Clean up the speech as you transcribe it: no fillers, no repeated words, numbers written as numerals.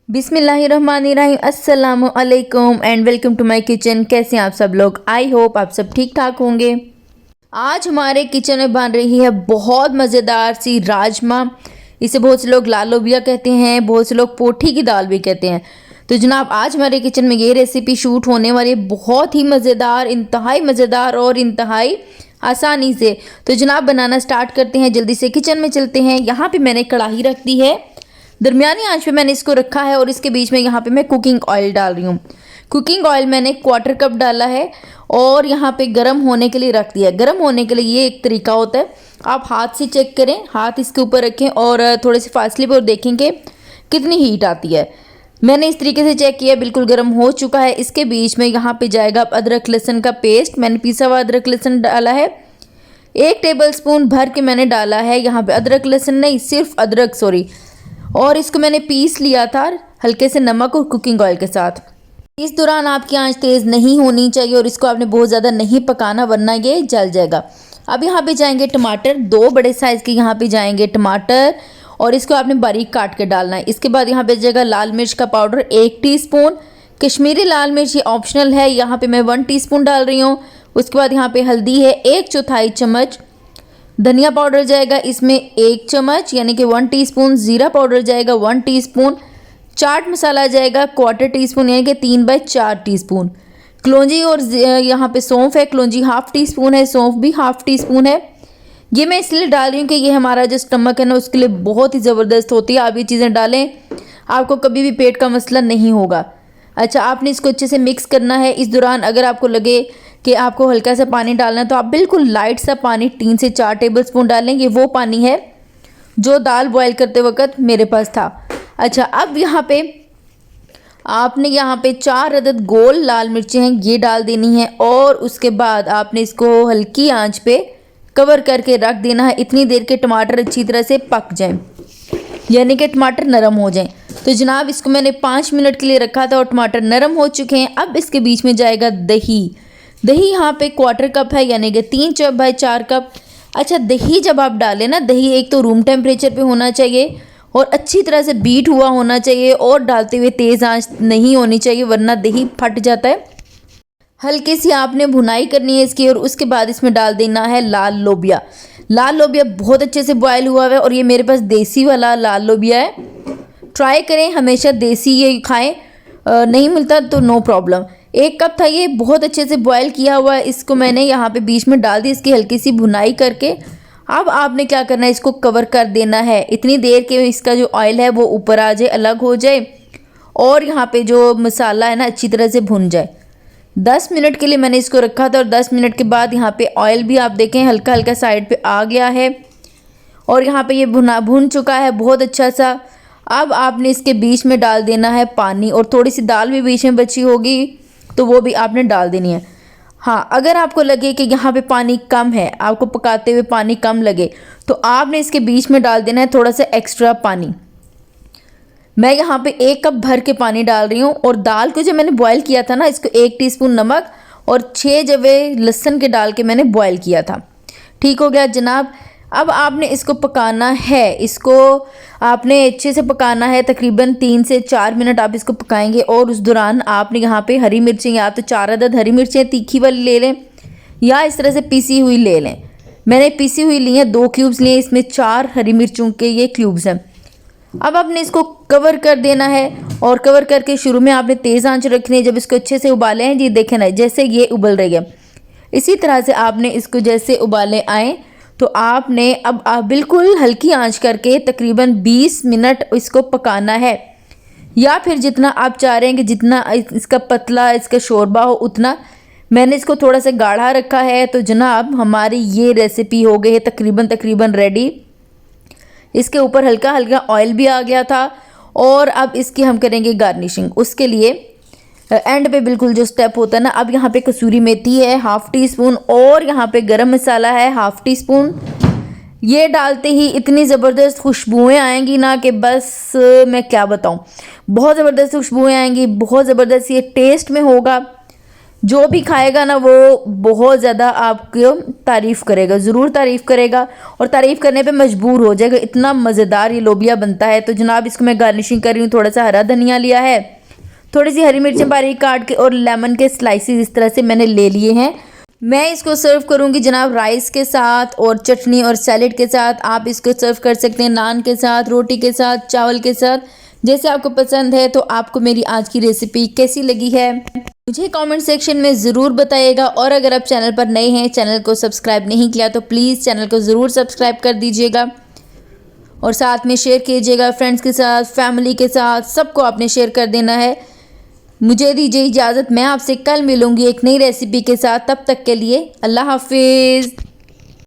बिस्मिल्लाहिर्रहमानिर्रहीम अस्सलामु अलैकुम and welcome to my kitchen. कैसे हैं आप सब लोग? आई होप आप सब ठीक ठाक होंगे। आज हमारे किचन में बन रही है बहुत मज़ेदार सी राजमा। इसे बहुत से लोग लाल लोबिया कहते हैं, बहुत से लोग पोठी की दाल भी कहते हैं। तो जनाब आज हमारे किचन में ये रेसिपी शूट होने वाली है, बहुत ही मज़ेदार और इंतहाई आसानी से। तो जनाब बनाना स्टार्ट करते हैं, जल्दी से किचन में चलते हैं। यहाँ पे मैंने कढ़ाई रख दी है, दरमियानी आंच पे मैंने इसको रखा है और इसके बीच में यहाँ पे मैं कुकिंग ऑयल डाल रही हूँ। कुकिंग ऑयल मैंने 1/4 कप डाला है और यहाँ पे गर्म होने के लिए रख दिया है। गर्म होने के लिए ये एक तरीका होता है, आप हाथ से चेक करें, हाथ इसके ऊपर रखें और थोड़े से फासले पर देखेंगे कितनी हीट आती है। मैंने इस तरीके से चेक किया, बिल्कुल गर्म हो चुका है। इसके बीच में यहाँ पे जाएगा अदरक लहसुन का पेस्ट। मैंने पिसा हुआ अदरक लहसुन डाला है, 1 टेबलस्पून भर के मैंने डाला है। यहाँ पे अदरक लहसुन नहीं, सिर्फ अदरक और इसको मैंने पीस लिया था हल्के से नमक और कुकिंग ऑयल के साथ। इस दौरान आपकी आंच तेज़ नहीं होनी चाहिए और इसको आपने बहुत ज़्यादा नहीं पकाना वरना ये जल जाएगा। अब यहाँ पे जाएंगे टमाटर, 2 बड़े साइज़ के यहाँ पे जाएंगे टमाटर और इसको आपने बारीक काट के डालना है। इसके बाद यहाँ पे जाएगा लाल मिर्च का पाउडर 1 टीस्पून। कश्मीरी लाल मिर्च ये ऑप्शनल है, यहाँ पे मैं 1 टीस्पून डाल रही हूँ। उसके बाद यहाँ पे हल्दी है 1/4 चम्मच। धनिया पाउडर जाएगा इसमें 1 चम्मच यानी कि 1 टीस्पून। ज़ीरा पाउडर जाएगा 1 टीस्पून। चाट मसाला जाएगा 1/4 टीस्पून यानी कि 3/4 टीस्पून। कलौंजी और यहाँ पे सौंफ है, कलौंजी 1/2 टीस्पून है, सौंफ भी 1/2 टीस्पून है। ये मैं इसलिए डाल रही हूँ कि ये हमारा जो स्टमक है ना उसके लिए बहुत ही ज़बरदस्त होती है। आप ये चीज़ें डालें, आपको कभी भी पेट का मसला नहीं होगा। अच्छा, आपने इसको अच्छे से मिक्स करना है। इस दौरान अगर आपको लगे कि आपको हल्का सा पानी डालना है तो आप बिल्कुल लाइट सा पानी 3 से 4 टेबलस्पून डालेंगे। वो पानी है जो दाल बॉयल करते वक्त मेरे पास था। अच्छा, अब यहाँ पे आपने यहाँ पे 4 अदद गोल लाल मिर्चें हैं ये डाल देनी है और उसके बाद आपने इसको हल्की आंच पे कवर करके रख देना है इतनी देर के टमाटर अच्छी तरह से पक जाएं, यानी कि टमाटर नरम हो जाएं। तो जनाब इसको मैंने 5 मिनट के लिए रखा था और टमाटर नरम हो चुके हैं। अब इसके बीच में जाएगा दही। दही यहाँ पे 1/4 कप है यानी कि 3/4 कप। अच्छा, दही जब आप डालें ना, दही एक तो रूम टेम्परेचर पे होना चाहिए और अच्छी तरह से बीट हुआ होना चाहिए और डालते हुए तेज़ आंच नहीं होनी चाहिए वरना दही फट जाता है। हल्की सी आपने भुनाई करनी है इसकी और उसके बाद इसमें डाल देना है लाल लोबिया। लाल लोबिया बहुत अच्छे से बॉयल हुआ है और ये मेरे पास देसी वाला लाल लोबिया है। ट्राई करें हमेशा देसी ये खाएं, नहीं मिलता तो नो प्रॉब्लम। 1 कप था ये, बहुत अच्छे से बॉयल किया हुआ है। इसको मैंने यहाँ पे बीच में डाल दी इसकी हल्की सी भुनाई करके। अब आपने क्या करना है, इसको कवर कर देना है इतनी देर के इसका जो ऑयल है वो ऊपर आ जाए, अलग हो जाए और यहाँ पे जो मसाला है ना अच्छी तरह से भुन जाए। 10 मिनट के लिए मैंने इसको रखा था और 10 मिनट के बाद यहाँ पे ऑयल भी आप देखें हल्का हल्का साइड पे आ गया है और यहाँ पे ये भुन चुका है बहुत अच्छा सा। अब आपने इसके बीच में डाल देना है पानी और थोड़ी सी दाल भी बीच में बची होगी तो वो भी आपने डाल देनी है। हाँ, अगर आपको लगे कि यहाँ पे पानी कम है, आपको पकाते हुए पानी कम लगे तो आपने इसके बीच में डाल देना है थोड़ा सा एक्स्ट्रा पानी। मैं यहाँ पे 1 कप भर के पानी डाल रही हूँ और दाल को जो मैंने बॉयल किया था ना, इसको 1 टीस्पून नमक और 6 जवे लहसुन के डाल के मैंने बॉयल किया था। ठीक हो गया जनाब। अब आपने इसको पकाना है, इसको आपने अच्छे से पकाना है, तकरीबन 3 से 4 मिनट आप इसको पकाएंगे और उस दौरान आपने यहाँ पे हरी मिर्चें या तो 4 अदद हरी मिर्चें तीखी वाली ले लें या इस तरह से पिसी हुई ले लें। मैंने पिसी हुई ली है, 2 क्यूब्स लिए, इसमें 4 हरी मिर्चों के ये क्यूब्स हैं। अब आपने इसको कवर कर देना है और कवर करके शुरू में आपने तेज़ आंच रखनी है। जब इसको अच्छे से उबाले हैं, ये देखें ना जैसे ये उबल रही है, इसी तरह से आपने इसको जैसे उबाले आए तो आपने अब आप बिल्कुल हल्की आंच करके तकरीबन 20 मिनट इसको पकाना है या फिर जितना आप चाह रहे हैं कि जितना इसका पतला इसका शोरबा हो उतना। मैंने इसको थोड़ा सा गाढ़ा रखा है। तो जनाब हमारी ये रेसिपी हो गई है तकरीबन रेडी। इसके ऊपर हल्का हल्का ऑयल भी आ गया था और अब इसकी हम करेंगे गार्निशिंग। उसके लिए एंड पे बिल्कुल जो स्टेप होता है ना, अब यहाँ पे कसूरी मेथी है 1/2 टीस्पून और यहाँ पे गरम मसाला है 1/2 टीस्पून। ये डालते ही इतनी ज़बरदस्त खुशबुएं आएंगी ना कि बस मैं क्या बताऊँ, बहुत ज़बरदस्त खुशबुएं आएंगी, बहुत ज़बरदस्त ये टेस्ट में होगा। जो भी खाएगा ना वो बहुत ज़्यादा आपको तारीफ़ करेगा, ज़रूर तारीफ़ करेगा और तारीफ़ करने पे मजबूर हो जाएगा। इतना मज़ेदार ये लोबिया बनता है। तो जनाब इसको मैं गार्निशिंग कर रही हूँ, थोड़ा सा हरा धनिया लिया है, थोड़ी सी हरी मिर्चें बारीक काट के और लेमन के स्लाइसेस इस तरह से मैंने ले लिए हैं। मैं इसको सर्व करूँगी जनाब राइस के साथ और चटनी और सैलेड के साथ। आप इसको सर्व कर सकते हैं नान के साथ, रोटी के साथ, चावल के साथ, जैसे आपको पसंद है। तो आपको मेरी आज की रेसिपी कैसी लगी है मुझे कमेंट सेक्शन में ज़रूर बताइएगा। और अगर आप चैनल पर नए हैं, चैनल को सब्सक्राइब नहीं किया तो प्लीज़ चैनल को ज़रूर सब्सक्राइब कर दीजिएगा और साथ में शेयर कीजिएगा फ्रेंड्स के साथ, फैमिली के साथ, सबको आपने शेयर कर देना है। मुझे दीजिए इजाज़त, मैं आपसे कल मिलूँगी एक नई रेसिपी के साथ। तब तक के लिए अल्लाह हाफिज़।